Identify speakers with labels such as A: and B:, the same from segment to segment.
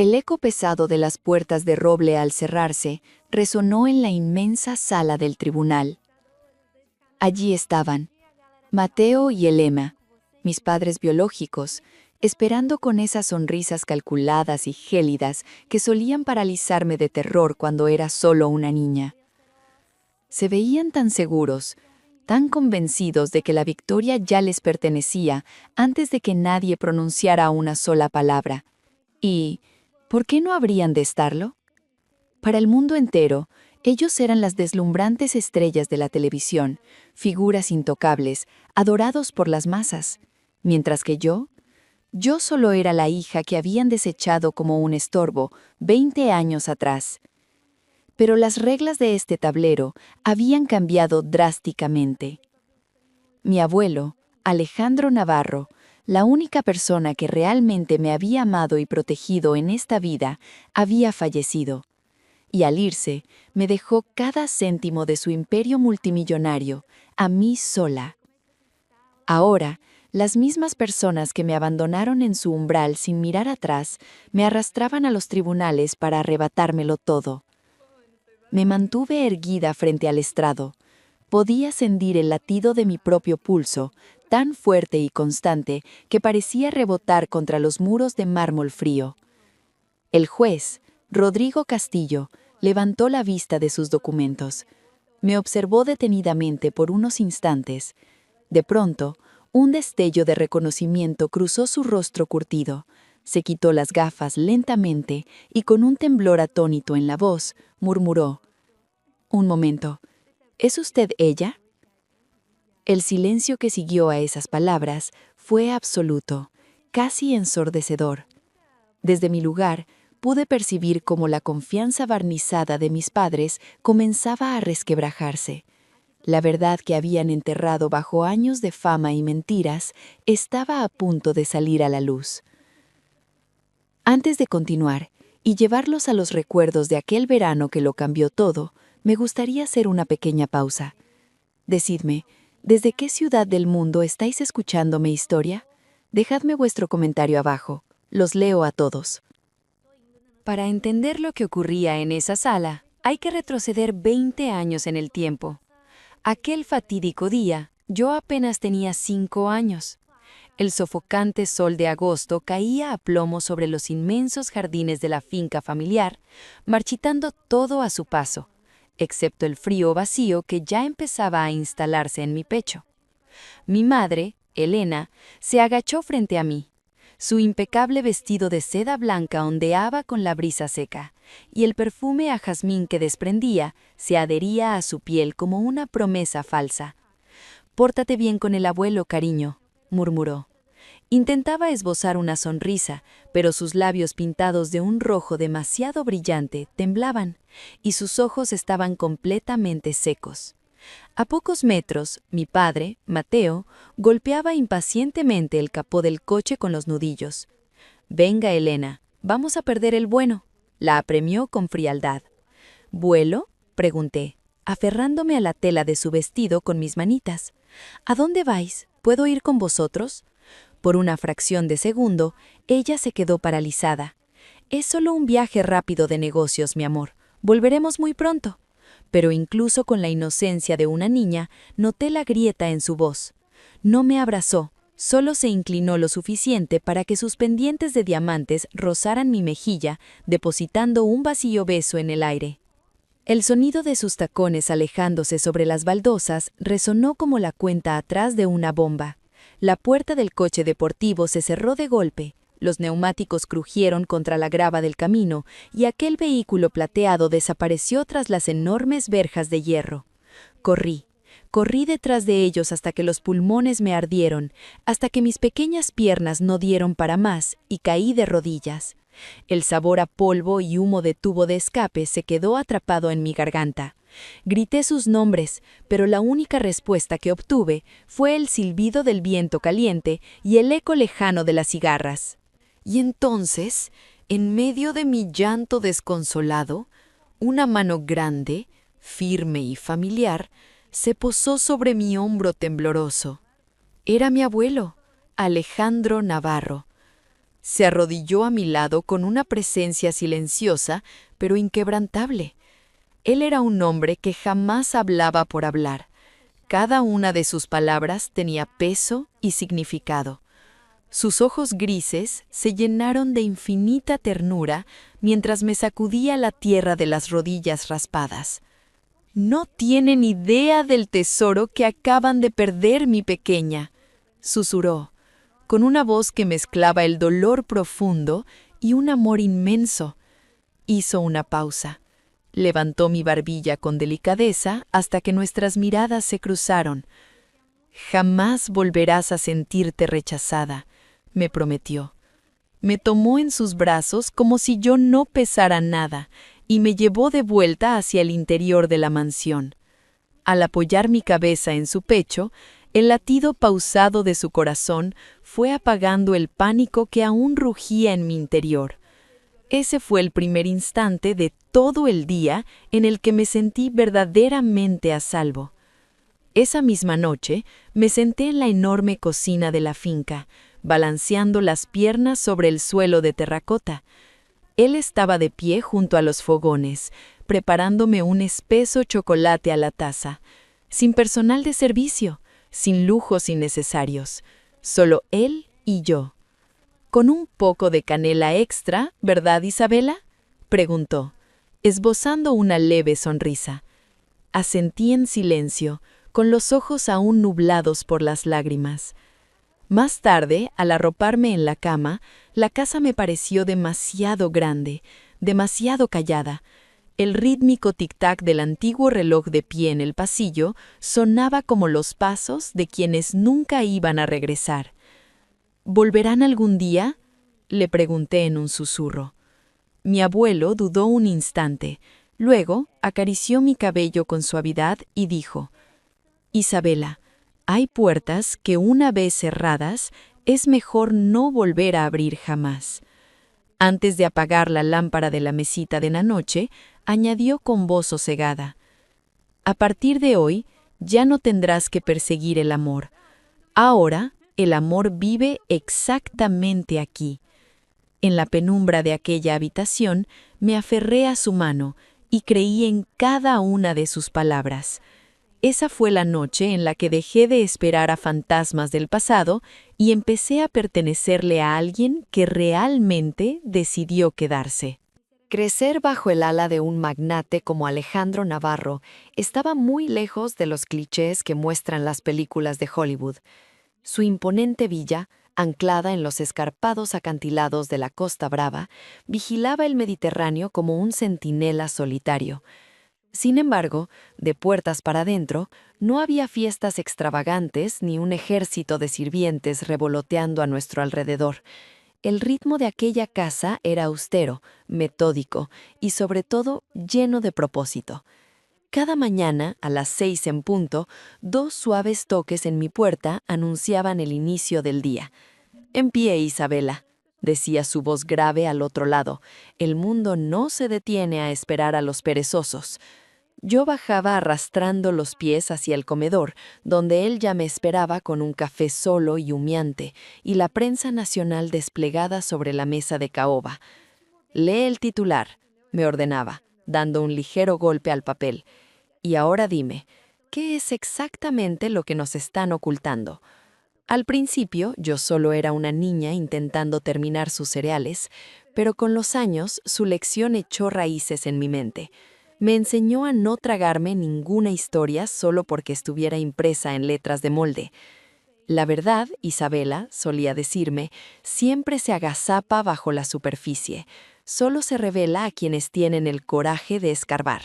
A: El eco pesado de las puertas de roble al cerrarse resonó en la inmensa sala del tribunal. Allí estaban, Mateo y Elena, mis padres biológicos, esperando con esas sonrisas calculadas y gélidas que solían paralizarme de terror cuando era solo una niña. Se veían tan seguros, tan convencidos de que la victoria ya les pertenecía antes de que nadie pronunciara una sola palabra. Y, ¿por qué no habrían de estarlo? Para el mundo entero, ellos eran las deslumbrantes estrellas de la televisión, figuras intocables, adorados por las masas, mientras que yo solo era la hija que habían desechado como un estorbo 20 años atrás. Pero las reglas de este tablero habían cambiado drásticamente. Mi abuelo, Alejandro Navarro, la única persona que realmente me había amado y protegido en esta vida, había fallecido. Y al irse, me dejó cada céntimo de su imperio multimillonario, a mí sola. Ahora, las mismas personas que me abandonaron en su umbral sin mirar atrás, me arrastraban a los tribunales para arrebatármelo todo. Me mantuve erguida frente al estrado. Podía sentir el latido de mi propio pulso, tan fuerte y constante que parecía rebotar contra los muros de mármol frío. El juez, Rodrigo Castillo, levantó la vista de sus documentos. Me observó detenidamente por unos instantes. De pronto, un destello de reconocimiento cruzó su rostro curtido. Se quitó las gafas lentamente y con un temblor atónito en la voz, murmuró: «Un momento, ¿es usted ella?». El silencio que siguió a esas palabras fue absoluto, casi ensordecedor. Desde mi lugar, pude percibir cómo la confianza barnizada de mis padres comenzaba a resquebrajarse. La verdad que habían enterrado bajo años de fama y mentiras estaba a punto de salir a la luz. Antes de continuar y llevarlos a los recuerdos de aquel verano que lo cambió todo, me gustaría hacer una pequeña pausa. Decidme, ¿desde qué ciudad del mundo estáis escuchando mi historia? Dejadme vuestro comentario abajo. Los leo a todos. Para entender lo que ocurría en esa sala, hay que retroceder 20 años en el tiempo. Aquel fatídico día, yo apenas tenía 5 años. El sofocante sol de agosto caía a plomo sobre los inmensos jardines de la finca familiar, marchitando todo a su paso, excepto el frío vacío que ya empezaba a instalarse en mi pecho. Mi madre, Elena, se agachó frente a mí. Su impecable vestido de seda blanca ondeaba con la brisa seca, y el perfume a jazmín que desprendía se adhería a su piel como una promesa falsa. «Pórtate bien con el abuelo, cariño», murmuró. Intentaba esbozar una sonrisa, pero sus labios pintados de un rojo demasiado brillante temblaban, y sus ojos estaban completamente secos. A pocos metros, mi padre, Mateo, golpeaba impacientemente el capó del coche con los nudillos. «Venga, Elena, vamos a perder el bueno», la apremió con frialdad. «¿Vuelo?», pregunté, aferrándome a la tela de su vestido con mis manitas. «¿A dónde vais? ¿Puedo ir con vosotros?». Por una fracción de segundo, ella se quedó paralizada. «Es solo un viaje rápido de negocios, mi amor. Volveremos muy pronto». Pero incluso con la inocencia de una niña, noté la grieta en su voz. No me abrazó, solo se inclinó lo suficiente para que sus pendientes de diamantes rozaran mi mejilla, depositando un vacío beso en el aire. El sonido de sus tacones alejándose sobre las baldosas resonó como la cuenta atrás de una bomba. La puerta del coche deportivo se cerró de golpe. Los neumáticos crujieron contra la grava del camino y aquel vehículo plateado desapareció tras las enormes verjas de hierro. Corrí detrás de ellos hasta que los pulmones me ardieron, hasta que mis pequeñas piernas no dieron para más y caí de rodillas. El sabor a polvo y humo de tubo de escape se quedó atrapado en mi garganta. Grité sus nombres, pero la única respuesta que obtuve fue el silbido del viento caliente y el eco lejano de las cigarras. Y entonces, en medio de mi llanto desconsolado, una mano grande, firme y familiar, se posó sobre mi hombro tembloroso. Era mi abuelo, Alejandro Navarro. Se arrodilló a mi lado con una presencia silenciosa, pero inquebrantable. Él era un hombre que jamás hablaba por hablar. Cada una de sus palabras tenía peso y significado. Sus ojos grises se llenaron de infinita ternura mientras me sacudía la tierra de las rodillas raspadas. «No tienen idea del tesoro que acaban de perder, mi pequeña», susurró, con una voz que mezclaba el dolor profundo y un amor inmenso. Hizo una pausa. Levantó mi barbilla con delicadeza hasta que nuestras miradas se cruzaron. «Jamás volverás a sentirte rechazada», me prometió. Me tomó en sus brazos como si yo no pesara nada y me llevó de vuelta hacia el interior de la mansión. Al apoyar mi cabeza en su pecho, el latido pausado de su corazón fue apagando el pánico que aún rugía en mi interior. Ese fue el primer instante de todo el día en el que me sentí verdaderamente a salvo. Esa misma noche me senté en la enorme cocina de la finca, balanceando las piernas sobre el suelo de terracota. Él estaba de pie junto a los fogones, preparándome un espeso chocolate a la taza, sin personal de servicio, sin lujos innecesarios, solo él y yo. «Con un poco de canela extra, ¿verdad, Isabela?», preguntó, esbozando una leve sonrisa. Asentí en silencio, con los ojos aún nublados por las lágrimas. Más tarde, al arroparme en la cama, la casa me pareció demasiado grande, demasiado callada. El rítmico tic-tac del antiguo reloj de pie en el pasillo sonaba como los pasos de quienes nunca iban a regresar. «¿Volverán algún día?», le pregunté en un susurro. Mi abuelo dudó un instante, luego acarició mi cabello con suavidad y dijo: «Isabela, hay puertas que una vez cerradas es mejor no volver a abrir jamás». Antes de apagar la lámpara de la mesita de la noche, añadió con voz sosegada: «A partir de hoy ya no tendrás que perseguir el amor. Ahora el amor vive exactamente aquí». En la penumbra de aquella habitación me aferré a su mano y creí en cada una de sus palabras. Esa fue la noche en la que dejé de esperar a fantasmas del pasado y empecé a pertenecerle a alguien que realmente decidió quedarse. Crecer bajo el ala de un magnate como Alejandro Navarro estaba muy lejos de los clichés que muestran las películas de Hollywood. Su imponente villa, anclada en los escarpados acantilados de la Costa Brava, vigilaba el Mediterráneo como un centinela solitario. Sin embargo, de puertas para adentro, no había fiestas extravagantes ni un ejército de sirvientes revoloteando a nuestro alrededor. El ritmo de aquella casa era austero, metódico y, sobre todo, lleno de propósito. Cada mañana, a las 6 en punto, 2 suaves toques en mi puerta anunciaban el inicio del día. «En pie, Isabela», decía su voz grave al otro lado. «El mundo no se detiene a esperar a los perezosos». Yo bajaba arrastrando los pies hacia el comedor, donde él ya me esperaba con un café solo y humeante, y la prensa nacional desplegada sobre la mesa de caoba. «Lee el titular», me ordenaba, dando un ligero golpe al papel. «Y ahora dime, ¿qué es exactamente lo que nos están ocultando?». Al principio, yo solo era una niña intentando terminar sus cereales, pero con los años su lección echó raíces en mi mente. Me enseñó a no tragarme ninguna historia solo porque estuviera impresa en letras de molde. «La verdad, Isabela», solía decirme, «siempre se agazapa bajo la superficie. Solo se revela a quienes tienen el coraje de escarbar».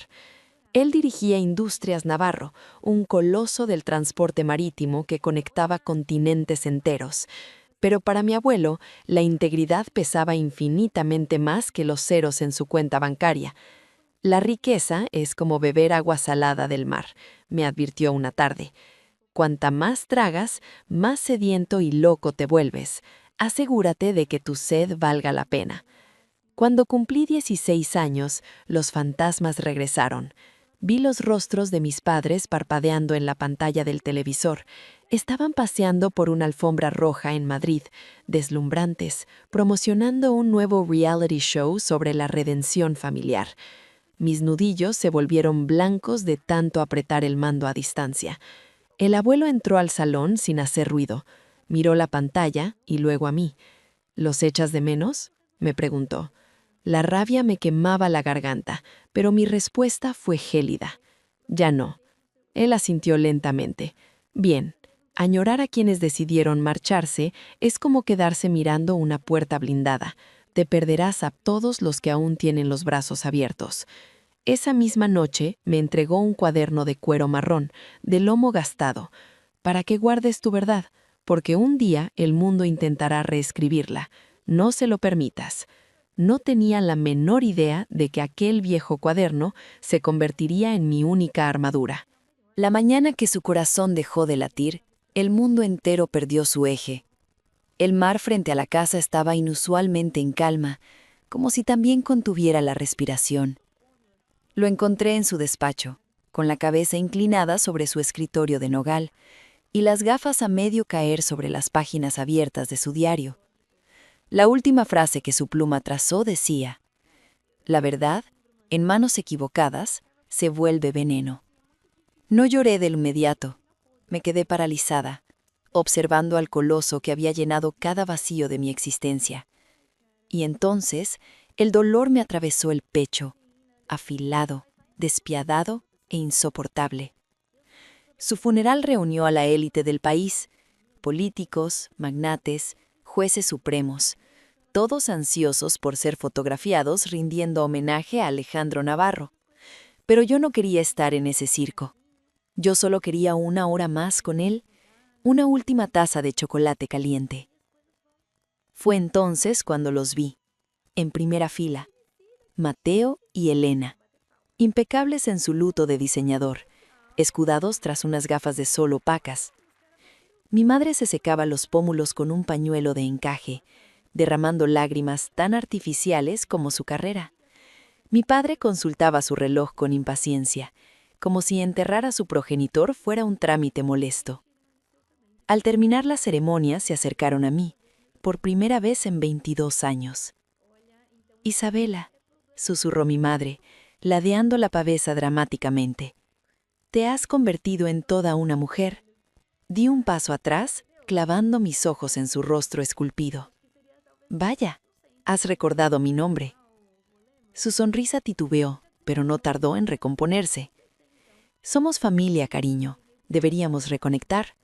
A: Él dirigía Industrias Navarro, un coloso del transporte marítimo que conectaba continentes enteros. Pero para mi abuelo, la integridad pesaba infinitamente más que los ceros en su cuenta bancaria. «La riqueza es como beber agua salada del mar», me advirtió una tarde. «Cuanta más tragas, más sediento y loco te vuelves. Asegúrate de que tu sed valga la pena». Cuando cumplí 16 años, los fantasmas regresaron. Vi los rostros de mis padres parpadeando en la pantalla del televisor.
B: Estaban paseando por una alfombra roja en Madrid, deslumbrantes, promocionando un nuevo reality show sobre la redención familiar. Mis nudillos se volvieron blancos de tanto apretar el mando a distancia. El abuelo entró al salón sin hacer ruido. Miró la pantalla y luego a mí. ¿Los echas de menos?, me preguntó. La rabia me quemaba la garganta, pero mi respuesta fue gélida. Ya no. Él asintió lentamente. Bien, añorar a quienes decidieron marcharse es como quedarse mirando una puerta blindada. Te perderás a todos los que aún tienen los brazos abiertos. Esa misma noche me entregó un cuaderno de cuero marrón, de lomo gastado, para que guardes tu verdad, porque un día el mundo intentará reescribirla. No se lo permitas. No tenía la menor idea de que aquel viejo cuaderno se convertiría en mi única armadura.
A: La mañana que su corazón dejó de latir, el mundo entero perdió su eje. El mar frente a la casa estaba inusualmente en calma, como si también contuviera la respiración. Lo encontré en su despacho, con la cabeza inclinada sobre su escritorio de nogal y las gafas a medio caer sobre las páginas abiertas de su diario. La última frase que su pluma trazó decía: «La verdad, en manos equivocadas, se vuelve veneno». No lloré de inmediato. Me quedé paralizada, observando al coloso que había llenado cada vacío de mi existencia. Y entonces el dolor me atravesó el pecho, afilado, despiadado e insoportable. Su funeral reunió a la élite del país, políticos, magnates, jueces supremos, todos ansiosos por ser fotografiados rindiendo homenaje a Alejandro Navarro. Pero yo no quería estar en ese circo. Yo solo quería una hora más con él, una última taza de chocolate caliente. Fue entonces cuando los vi, en primera fila, Mateo y Elena, impecables en su luto de diseñador, escudados tras unas gafas de sol opacas. Mi madre se secaba los pómulos con un pañuelo de encaje, derramando lágrimas tan artificiales como su carrera. Mi padre consultaba su reloj con impaciencia, como si enterrar a su progenitor fuera un trámite molesto. Al terminar la ceremonia se acercaron a mí, por primera vez en 22 años. «Isabela», susurró mi madre, ladeando la pavesa dramáticamente. «Te has convertido en toda una mujer». Di un paso atrás, clavando mis ojos en su rostro esculpido. «Vaya, has recordado mi nombre». Su sonrisa titubeó, pero no tardó en recomponerse. «Somos familia, cariño. Deberíamos reconectar».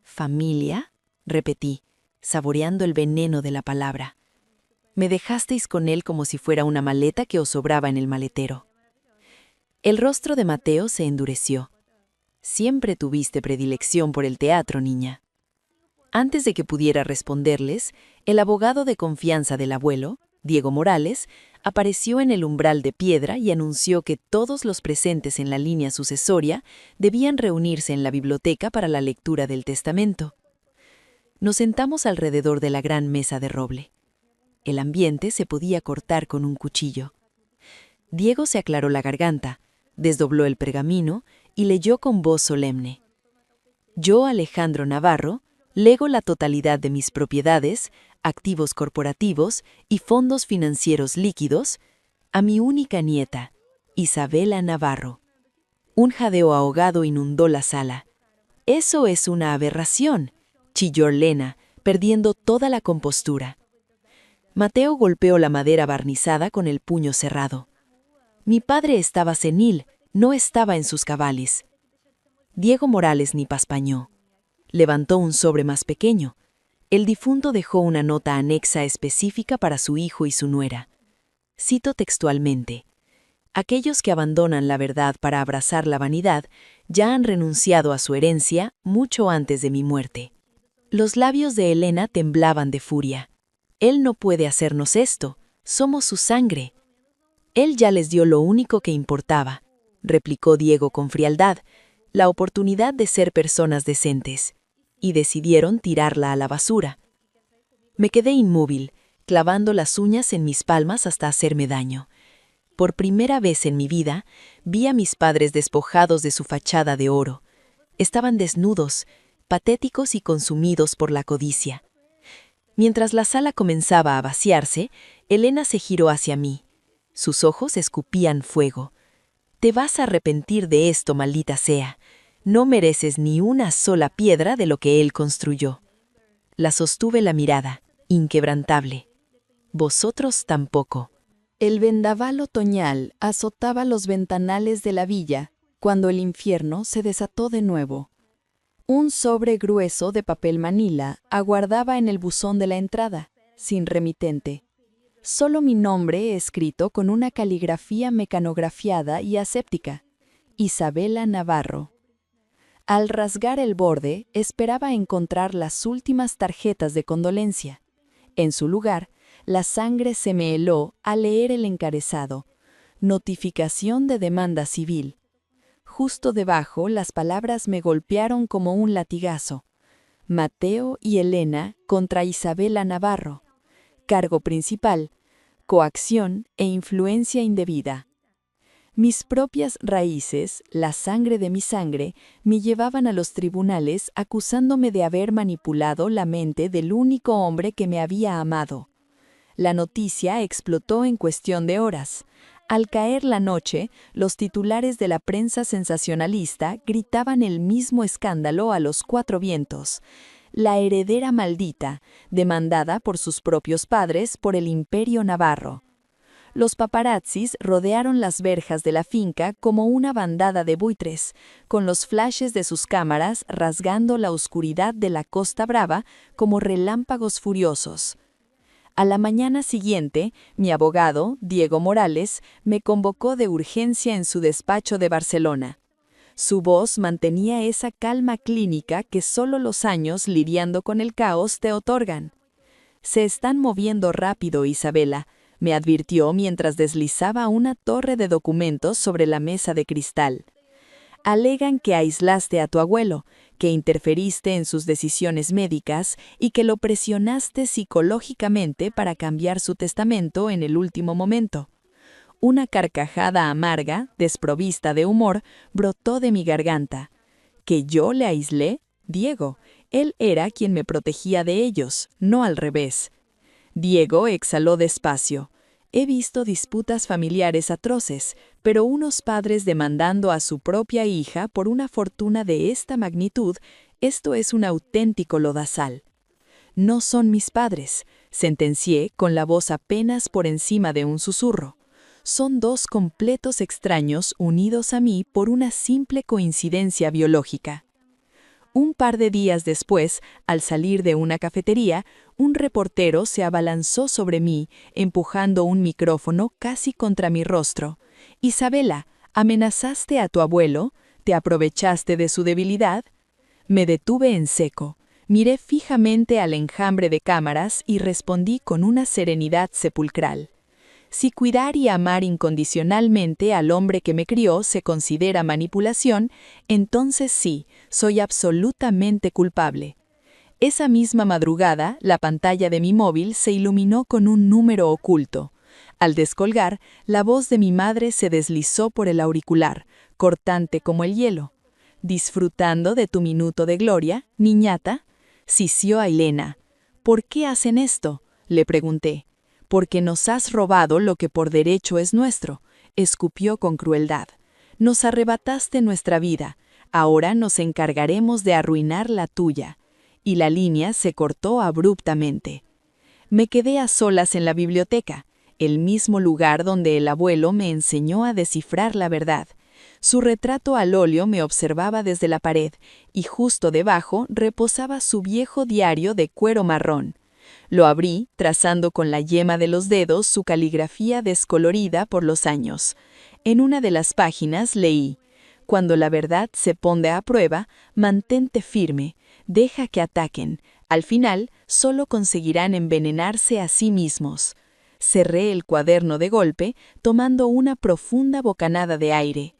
A: «¿Familia?», repetí, saboreando el veneno de la palabra. Me dejasteis con él como si fuera una maleta que os sobraba en el maletero. El rostro de Mateo se endureció. «Siempre tuviste predilección por el teatro, niña». Antes de que pudiera responderles, el abogado de confianza del abuelo, Diego Morales, apareció en el umbral de piedra y anunció que todos los presentes en la línea sucesoria debían reunirse en la biblioteca para la lectura del testamento. Nos sentamos alrededor de la gran mesa de roble. El ambiente se podía cortar con un cuchillo. Diego se aclaró la garganta, desdobló el pergamino y leyó con voz solemne: «Yo, Alejandro Navarro, lego la totalidad de mis propiedades, activos corporativos y fondos financieros líquidos a mi única nieta, Isabela Navarro». Un jadeo ahogado inundó la sala. «Eso es una aberración», chilló Elena, perdiendo toda la compostura. Mateo golpeó la madera barnizada con el puño cerrado. Mi padre estaba senil, no estaba en sus cabales. Diego Morales ni paspañó. Levantó un sobre más pequeño. El difunto dejó una nota anexa específica para su hijo y su nuera. Cito textualmente: «Aquellos que abandonan la verdad para abrazar la vanidad ya han renunciado a su herencia mucho antes de mi muerte». Los labios de Elena temblaban de furia. «Él no puede hacernos esto, somos su sangre». «Él ya les dio lo único que importaba», replicó Diego con frialdad, «la oportunidad de ser personas decentes, y decidieron tirarla a la basura». Me quedé inmóvil, clavando las uñas en mis palmas hasta hacerme daño. Por primera vez en mi vida, vi a mis padres despojados de su fachada de oro. Estaban desnudos,
B: patéticos y consumidos por la codicia. Mientras la sala comenzaba a vaciarse, Elena se giró hacia mí. Sus ojos escupían fuego. «Te vas a arrepentir de esto, maldita sea. No mereces ni una sola piedra de lo que él construyó». La sostuve la mirada, inquebrantable. «Vosotros tampoco».
A: El vendaval otoñal azotaba los ventanales de la villa cuando el infierno se desató de nuevo. Un sobre grueso de papel manila aguardaba en el buzón de la entrada, sin remitente. Solo mi nombre escrito con una caligrafía mecanografiada y aséptica: Isabela Navarro. Al rasgar el borde, esperaba encontrar las últimas tarjetas de condolencia. En su lugar, la sangre se me heló al leer el encabezado: Notificación de demanda civil. Justo debajo, las palabras me golpearon como un latigazo: Mateo y Elena contra Isabela Navarro. Cargo principal: coacción e influencia indebida. Mis propias raíces, la sangre de mi sangre, me llevaban a los tribunales acusándome de haber manipulado la mente del único hombre que me había amado. La noticia explotó en cuestión de horas. Al caer la noche, los titulares de la prensa sensacionalista gritaban el mismo escándalo a los cuatro vientos: la heredera maldita, demandada por sus propios padres por el Imperio Navarro. Los paparazzis rodearon las verjas de la finca como una bandada de buitres, con los flashes de sus cámaras rasgando la oscuridad de la Costa Brava como relámpagos furiosos. A la mañana siguiente, mi abogado, Diego Morales, me convocó de urgencia en su despacho de Barcelona. Su voz mantenía esa calma clínica que solo los años lidiando con el caos te otorgan. «Se están moviendo rápido, Isabela», me advirtió mientras deslizaba una torre de documentos sobre la mesa de cristal. «Alegan que aislaste a tu abuelo, que interferiste en sus decisiones médicas y que lo presionaste psicológicamente para cambiar su testamento en el último momento». Una carcajada amarga, desprovista de humor, brotó de mi garganta. ¿Que yo le aislé? Diego. Él era quien me protegía de ellos, no al revés. Diego exhaló despacio. He visto disputas familiares atroces, pero unos padres demandando a su propia hija por una fortuna de esta magnitud, esto es un auténtico lodazal. No son mis padres, sentencié con la voz apenas por encima de un susurro. Son dos completos extraños unidos a mí por una simple coincidencia biológica. Un par de días después, al salir de una cafetería, un reportero se abalanzó sobre mí, empujando un micrófono casi contra mi rostro. «Isabela, ¿amenazaste a tu abuelo? ¿Te aprovechaste de su debilidad?» Me detuve en seco. Miré fijamente al enjambre de cámaras y respondí con una serenidad sepulcral. Si cuidar y amar incondicionalmente al hombre que me crió se considera manipulación, entonces sí, soy absolutamente culpable. Esa misma madrugada, la pantalla de mi móvil se iluminó con un número oculto. Al descolgar, la voz de mi madre se deslizó por el auricular, cortante como el hielo. «¿Disfrutando de tu minuto de gloria, niñata?», sisió a Elena. «¿Por qué hacen esto?», le pregunté. «Porque nos has robado lo que por derecho es nuestro», escupió con crueldad. «Nos arrebataste nuestra vida, ahora nos encargaremos de arruinar la tuya». Y la línea se cortó abruptamente. Me quedé a solas en la biblioteca, el mismo lugar donde el abuelo me enseñó a descifrar la verdad. Su retrato al óleo me observaba desde la pared, y justo debajo reposaba su viejo diario de cuero marrón. Lo abrí, trazando con la yema de los dedos su caligrafía descolorida por los años. En una de las páginas leí: «Cuando la verdad se ponga a prueba, mantente firme, deja que ataquen. Al final, solo conseguirán envenenarse a sí mismos». Cerré el cuaderno de golpe, tomando una profunda bocanada de aire.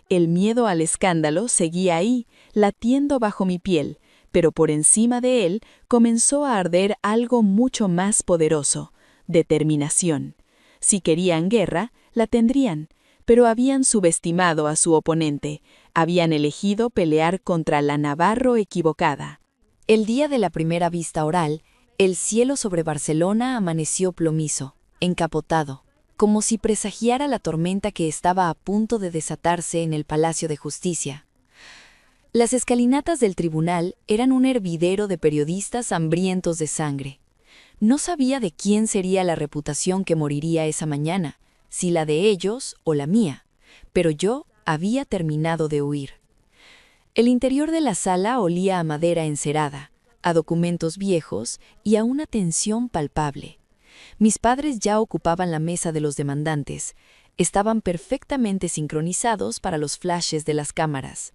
A: El miedo al escándalo seguía ahí, latiendo bajo mi piel, pero por encima de él comenzó a arder algo mucho más poderoso: determinación. Si querían guerra, la tendrían, pero habían subestimado a su oponente, habían elegido pelear contra la Navarro equivocada. El día de la primera vista oral, el cielo sobre Barcelona amaneció plomizo, encapotado, como si presagiara la tormenta que estaba a punto de desatarse en el Palacio de Justicia. Las escalinatas del tribunal eran un hervidero de periodistas hambrientos de sangre. No sabía de quién sería la reputación que moriría esa mañana, si la de ellos o la mía, pero yo había terminado de huir. El interior de la sala olía a madera encerada, a documentos viejos y a una tensión palpable. Mis padres ya ocupaban la mesa de los demandantes. Estaban perfectamente sincronizados para los flashes de las cámaras.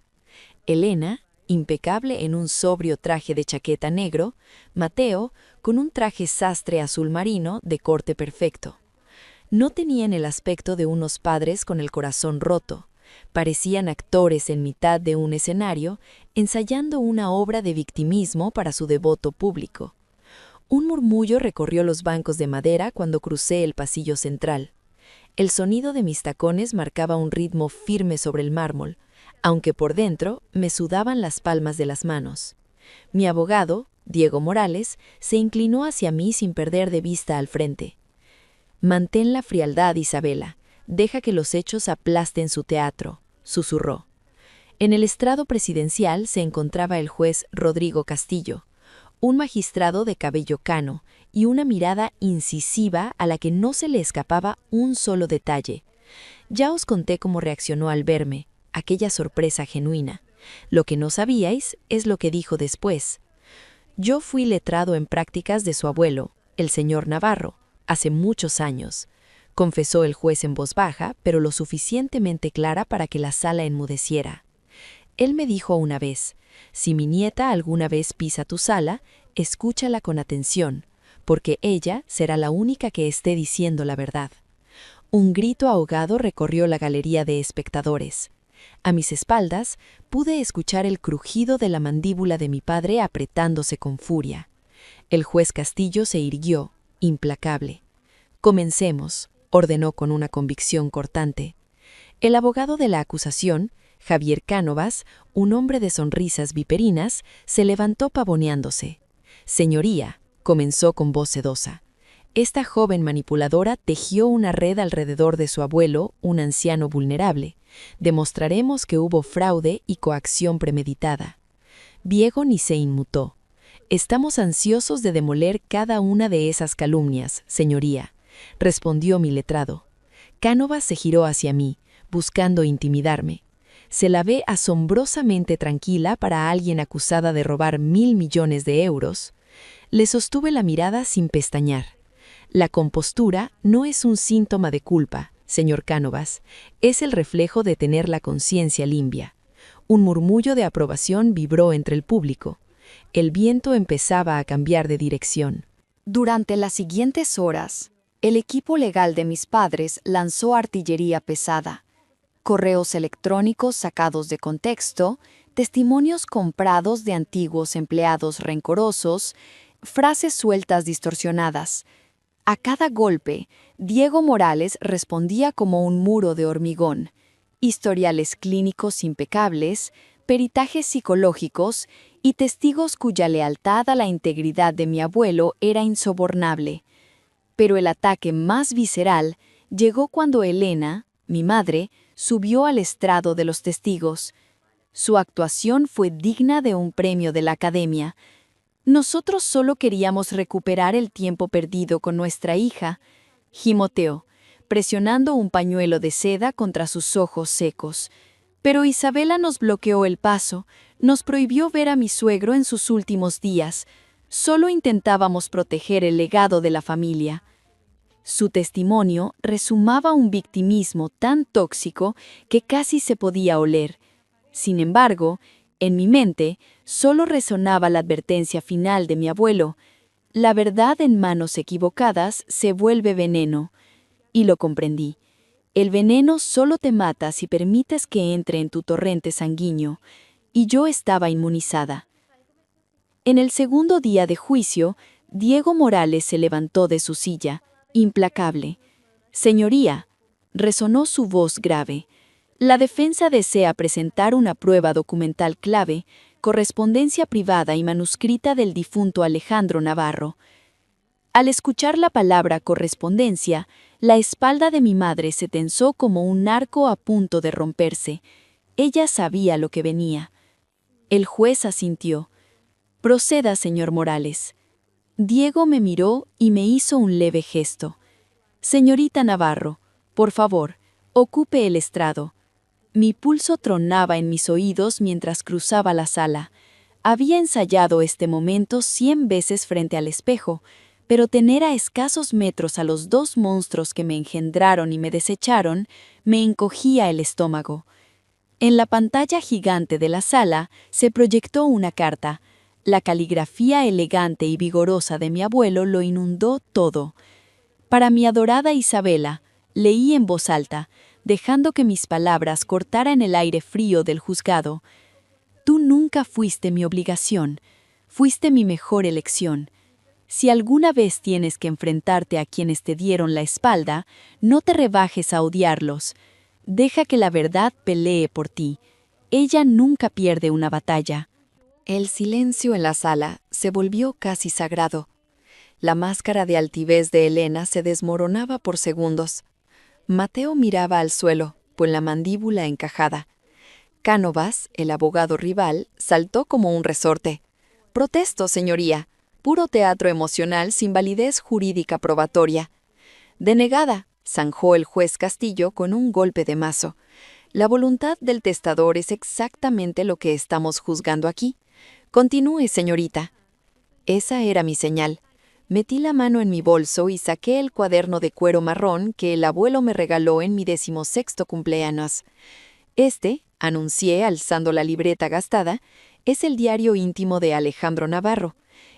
A: Elena, impecable en un sobrio traje de chaqueta negro, Mateo, con un traje sastre azul marino de corte perfecto. No tenían el aspecto de unos padres con el corazón roto. Parecían actores en mitad de un escenario, ensayando una obra de victimismo para su devoto público. Un murmullo recorrió los bancos de madera cuando crucé el pasillo central. El sonido de mis tacones marcaba un ritmo firme sobre el mármol, aunque por dentro me sudaban las palmas de las manos. Mi abogado, Diego Morales, se inclinó hacia mí sin perder de vista al frente. «Mantén la frialdad, Isabela. Deja que los hechos aplasten su teatro», susurró. En el estrado presidencial se encontraba el juez Rodrigo Castillo, un magistrado de cabello cano y una mirada incisiva a la que no se le escapaba un solo detalle. Ya os conté cómo reaccionó al verme, aquella sorpresa genuina. Lo que no sabíais es lo que dijo después. Yo fui letrado en prácticas de su abuelo, el señor Navarro, hace muchos años, confesó el juez en voz baja, pero lo suficientemente clara para que la sala enmudeciera. Él me dijo una vez: si mi nieta alguna vez pisa tu sala, escúchala con atención, porque ella será la única que esté diciendo la verdad. Un grito ahogado recorrió la galería de espectadores. A mis espaldas pude escuchar el crujido de la mandíbula de mi padre apretándose con furia. El juez Castillo se irguió, implacable. «Comencemos», ordenó con una convicción cortante. El abogado de la acusación, Javier Cánovas, un hombre de sonrisas viperinas, se levantó pavoneándose. «Señoría», comenzó con voz sedosa. Esta joven manipuladora tejió una red alrededor de su abuelo, un anciano vulnerable. Demostraremos que hubo fraude y coacción premeditada. Diego ni se inmutó. «Estamos ansiosos de demoler cada una de esas calumnias, señoría», respondió mi letrado. Cánovas se giró hacia mí, buscando intimidarme. Se la ve asombrosamente tranquila para alguien acusada de robar 1.000 millones de euros. Le sostuve la mirada sin pestañear. «La compostura no es un síntoma de culpa, señor Cánovas, es el reflejo de tener la conciencia limpia». Un murmullo de aprobación vibró entre el público. El viento empezaba a cambiar de dirección.
C: Durante las siguientes horas, el equipo legal de mis padres lanzó artillería pesada. Correos electrónicos sacados de contexto, testimonios comprados de antiguos empleados rencorosos, frases sueltas distorsionadas. A cada golpe, Diego Morales respondía como un muro de hormigón. Historiales clínicos impecables, peritajes psicológicos y testigos cuya lealtad a la integridad de mi abuelo era insobornable. Pero el ataque más visceral llegó cuando Elena, mi madre, subió al estrado de los testigos. Su actuación fue digna de un premio de la Academia. Nosotros solo queríamos recuperar el tiempo perdido con nuestra hija, gimoteó, presionando un pañuelo de seda contra sus ojos secos. Pero Isabela nos bloqueó el paso, nos prohibió ver a mi suegro en sus últimos días. Solo intentábamos proteger el legado de la familia. Su testimonio resumaba un victimismo tan tóxico que casi se podía oler. Sin embargo, en mi mente solo resonaba la advertencia final de mi abuelo: la verdad en manos equivocadas se vuelve veneno. Y lo comprendí. El veneno solo te mata si permites que entre en tu torrente sanguíneo, y yo estaba inmunizada. En el segundo día de juicio, Diego Morales se levantó de su silla, implacable. «Señoría», resonó su voz grave, «la defensa desea presentar una prueba documental clave, correspondencia privada y manuscrita del difunto Alejandro Navarro. Al escuchar la palabra correspondencia, la espalda de mi madre se tensó como un arco a punto de romperse. Ella sabía lo que venía. El juez asintió. «Proceda, señor Morales». Diego me miró y me hizo un leve gesto. «Señorita Navarro, por favor, ocupe el estrado». Mi pulso tronaba en mis oídos mientras cruzaba la sala. Había ensayado este momento 100 veces frente al espejo, pero tener a escasos metros a los dos monstruos que me engendraron y me desecharon me encogía el estómago. En la pantalla gigante de la sala se proyectó una carta. La caligrafía elegante y vigorosa de mi abuelo lo inundó todo. Para mi adorada Isabela, leí en voz alta, dejando que mis palabras cortaran el aire frío del juzgado. Tú nunca fuiste mi obligación, fuiste mi mejor elección. Si alguna vez tienes que enfrentarte a quienes te dieron la espalda, no te rebajes a odiarlos. Deja que la verdad pelee por ti. Ella nunca pierde una batalla.
A: El silencio en la sala se volvió casi sagrado. La máscara de altivez de Elena se desmoronaba por segundos. Mateo miraba al suelo, con la mandíbula encajada. Cánovas, el abogado rival, saltó como un resorte. «Protesto, señoría. Puro teatro emocional sin validez jurídica probatoria». «Denegada», zanjó el juez Castillo con un golpe de mazo. «La voluntad del testador es exactamente lo que estamos juzgando aquí. Continúe, señorita». Esa era mi señal. Metí la mano en mi bolso y saqué el cuaderno de cuero marrón que el abuelo me regaló en mi 16º cumpleaños. Anuncié alzando la libreta gastada, es el diario íntimo de Alejandro Navarro.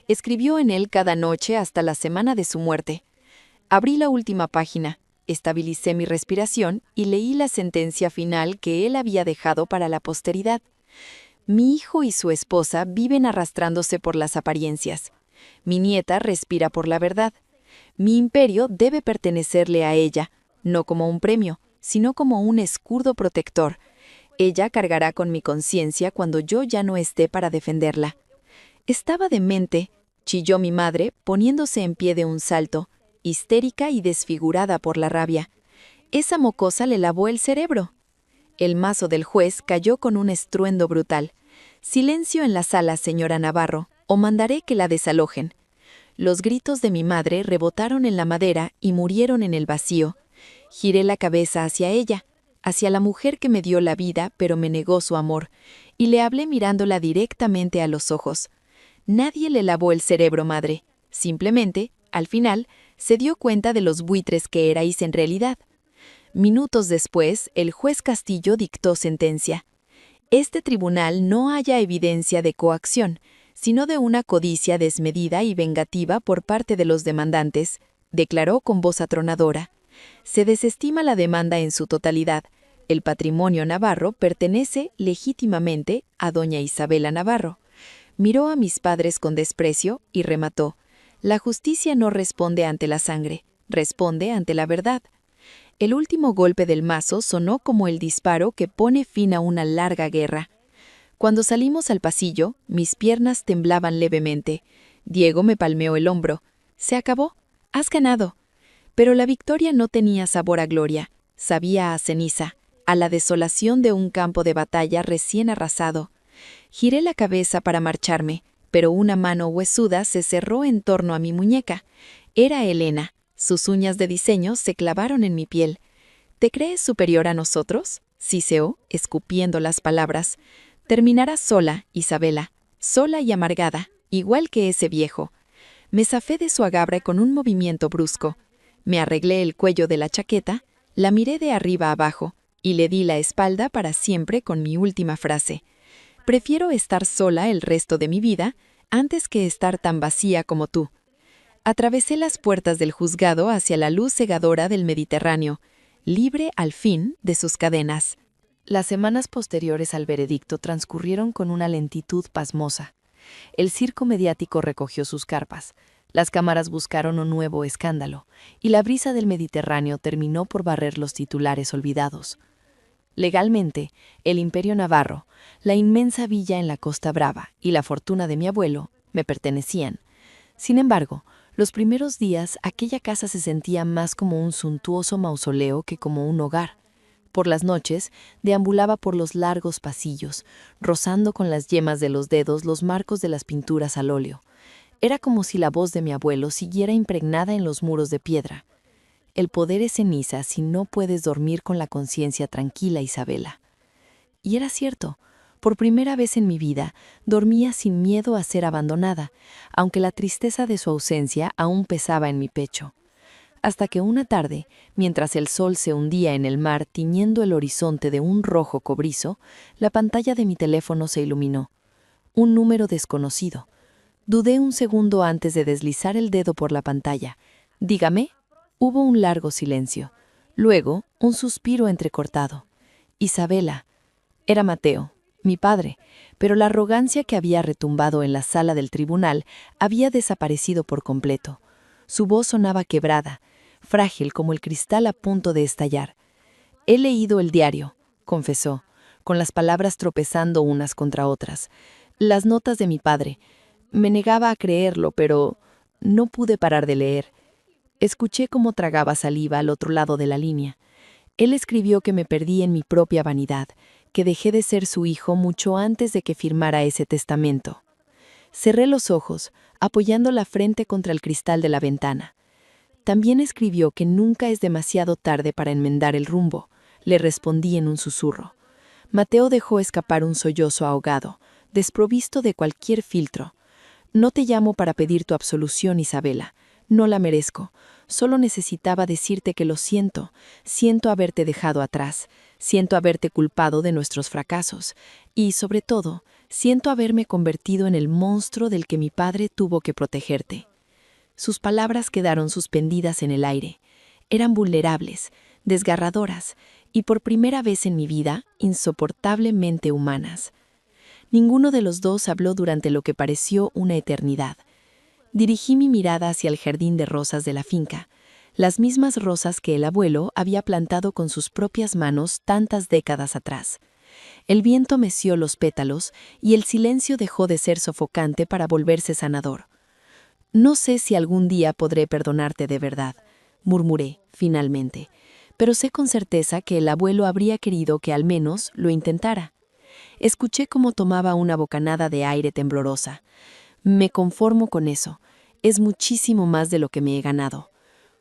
A: Escribió en él cada noche hasta la semana de su muerte. Abrí la última página, estabilicé mi respiración y leí la sentencia final que él había dejado para la posteridad. Mi hijo y su esposa viven arrastrándose por las apariencias. Mi nieta respira por la verdad. Mi imperio debe pertenecerle a ella, no como un premio, sino como un escudo protector. Ella cargará con mi conciencia cuando yo ya no esté para defenderla. Estaba demente, chilló mi madre, poniéndose en pie de un salto, histérica y desfigurada por la rabia. Esa mocosa le lavó el cerebro. El mazo del juez cayó con un estruendo brutal. «Silencio en la sala, señora Navarro, o mandaré que la desalojen». Los gritos de mi madre rebotaron en la madera y murieron en el vacío. Giré la cabeza hacia ella, hacia la mujer que me dio la vida pero me negó su amor, y le hablé mirándola directamente a los ojos. Nadie le lavó el cerebro, madre. Simplemente, al final, se dio cuenta de los buitres que erais en realidad. Minutos después, el juez Castillo dictó sentencia. Este tribunal no halla evidencia de coacción, sino de una codicia desmedida y vengativa por parte de los demandantes, declaró con voz atronadora. Se desestima la demanda en su totalidad. El patrimonio Navarro pertenece legítimamente a doña Isabela Navarro. Miró a mis padres con desprecio y remató. La justicia no responde ante la sangre, responde ante la verdad. El último golpe del mazo sonó como el disparo que pone fin a una larga guerra. Cuando salimos al pasillo, mis piernas temblaban levemente. Diego me palmeó el hombro. «Se acabó. Has ganado». Pero la victoria no tenía sabor a gloria. Sabía a ceniza, a la desolación de un campo de batalla recién arrasado. Giré la cabeza para marcharme, pero una mano huesuda se cerró en torno a mi muñeca. Era Elena. Sus uñas de diseño se clavaron en mi piel. «¿Te crees superior a nosotros?», siseó, escupiendo las palabras. «Terminarás sola, Isabela, sola y amargada, igual que ese viejo». Me zafé de su agarre con un movimiento brusco. Me arreglé el cuello de la chaqueta, la miré de arriba abajo y le di la espalda para siempre con mi última frase. «Prefiero estar sola el resto de mi vida antes que estar tan vacía como tú». Atravesé las puertas del juzgado hacia la luz cegadora del Mediterráneo, libre al fin de sus cadenas.
B: Las semanas posteriores al veredicto transcurrieron con una lentitud pasmosa. El circo mediático recogió sus carpas, las cámaras buscaron un nuevo escándalo, y la brisa del Mediterráneo terminó por barrer los titulares olvidados. Legalmente, el Imperio Navarro, la inmensa villa en la Costa Brava y la fortuna de mi abuelo me pertenecían. Sin embargo, los primeros días aquella casa se sentía más como un suntuoso mausoleo que como un hogar. Por las noches, deambulaba por los largos pasillos, rozando con las yemas de los dedos los marcos de las pinturas al óleo. Era como si la voz de mi abuelo siguiera impregnada en los muros de piedra. El poder es ceniza si no puedes dormir con la conciencia tranquila, Isabela. Y era cierto. Por primera vez en mi vida, dormía sin miedo a ser abandonada, aunque la tristeza de su ausencia aún pesaba en mi pecho. Hasta que una tarde, mientras el sol se hundía en el mar tiñendo el horizonte de un rojo cobrizo, la pantalla de mi teléfono se iluminó. Un número desconocido. Dudé un segundo antes de deslizar el dedo por la pantalla. «Dígame». Hubo un largo silencio. Luego, un suspiro entrecortado. «Isabela». Era Mateo, mi padre, pero la arrogancia que había retumbado en la sala del tribunal había desaparecido por completo. Su voz sonaba quebrada, frágil como el cristal a punto de estallar. «He leído el diario», confesó, con las palabras tropezando unas contra otras. «Las notas de mi padre. Me negaba a creerlo, pero no pude parar de leer». Escuché cómo tragaba saliva al otro lado de la línea. Él escribió que me perdí en mi propia vanidad, que dejé de ser su hijo mucho antes de que firmara ese testamento. Cerré los ojos, apoyando la frente contra el cristal de la ventana. También escribió que nunca es demasiado tarde para enmendar el rumbo, le respondí en un susurro. Mateo dejó escapar un sollozo ahogado, desprovisto de cualquier filtro. «No te llamo para pedir tu absolución, Isabela. No la merezco. Solo necesitaba decirte que lo siento. Siento haberte dejado atrás. Siento haberte culpado de nuestros fracasos. Y, sobre todo, siento haberme convertido en el monstruo del que mi padre tuvo que protegerte». Sus palabras quedaron suspendidas en el aire. Eran vulnerables, desgarradoras y, por primera vez en mi vida, insoportablemente humanas. Ninguno de los dos habló durante lo que pareció una eternidad. Dirigí mi mirada hacia el jardín de rosas de la finca, las mismas rosas que el abuelo había plantado con sus propias manos tantas décadas atrás. El viento meció los pétalos y el silencio dejó de ser sofocante para volverse sanador. «No sé si algún día podré perdonarte de verdad», murmuré, finalmente, pero sé con certeza que el abuelo habría querido que al menos lo intentara. Escuché cómo tomaba una bocanada de aire temblorosa. «Me conformo con eso. Es muchísimo más de lo que me he ganado».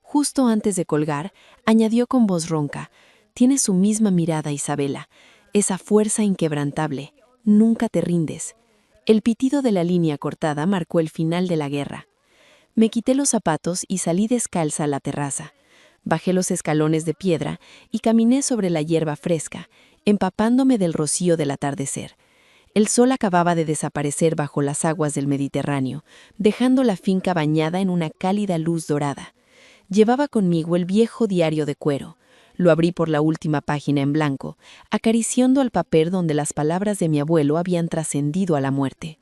B: Justo antes de colgar, añadió con voz ronca: «Tienes su misma mirada, Isabela, esa fuerza inquebrantable. Nunca te rindes». El pitido de la línea cortada marcó el final de la guerra. Me quité los zapatos y salí descalza a la terraza. Bajé los escalones de piedra y caminé sobre la hierba fresca, empapándome del rocío del atardecer. El sol acababa de desaparecer bajo las aguas del Mediterráneo, dejando la finca bañada en una cálida luz dorada. Llevaba conmigo el viejo diario de cuero. Lo abrí por la última página en blanco, acariciando el papel donde las palabras de mi abuelo habían trascendido a la muerte.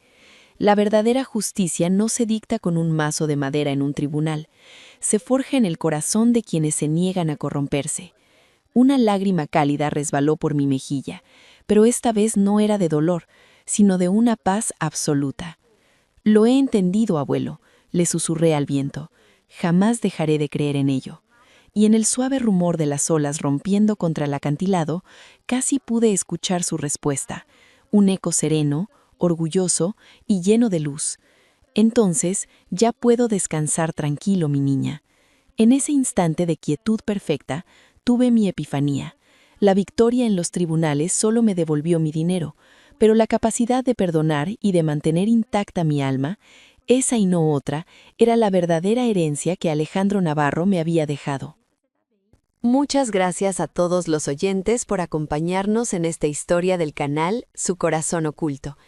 B: La verdadera justicia no se dicta con un mazo de madera en un tribunal. Se forja en el corazón de quienes se niegan a corromperse. Una lágrima cálida resbaló por mi mejilla, pero esta vez no era de dolor, sino de una paz absoluta. «Lo he entendido, abuelo», le susurré al viento. «Jamás dejaré de creer en ello». Y en el suave rumor de las olas rompiendo contra el acantilado, casi pude escuchar su respuesta, un eco sereno, orgulloso y lleno de luz. «Entonces ya puedo descansar tranquilo, mi niña». En ese instante de quietud perfecta, tuve mi epifanía. La victoria en los tribunales solo me devolvió mi dinero, pero la capacidad de perdonar y de mantener intacta mi alma, esa y no otra, era la verdadera herencia que Alejandro Navarro me había dejado.
C: Muchas gracias a todos los oyentes por acompañarnos en esta historia del canal Su Corazón Oculto.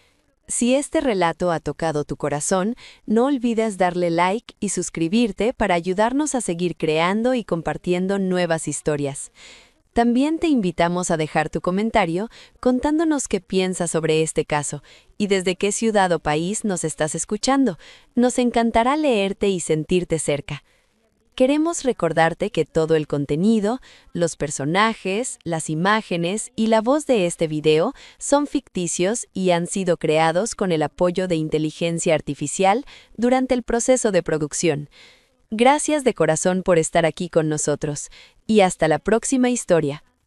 C: Si este relato ha tocado tu corazón, no olvides darle like y suscribirte para ayudarnos a seguir creando y compartiendo nuevas historias. También te invitamos a dejar tu comentario contándonos qué piensas sobre este caso y desde qué ciudad o país nos estás escuchando. Nos encantará leerte y sentirte cerca.
B: Queremos recordarte que todo el contenido, los personajes, las imágenes y la voz de este video son ficticios y han sido creados con el apoyo de inteligencia artificial durante el proceso de producción. Gracias de corazón por estar aquí con nosotros y hasta la próxima historia.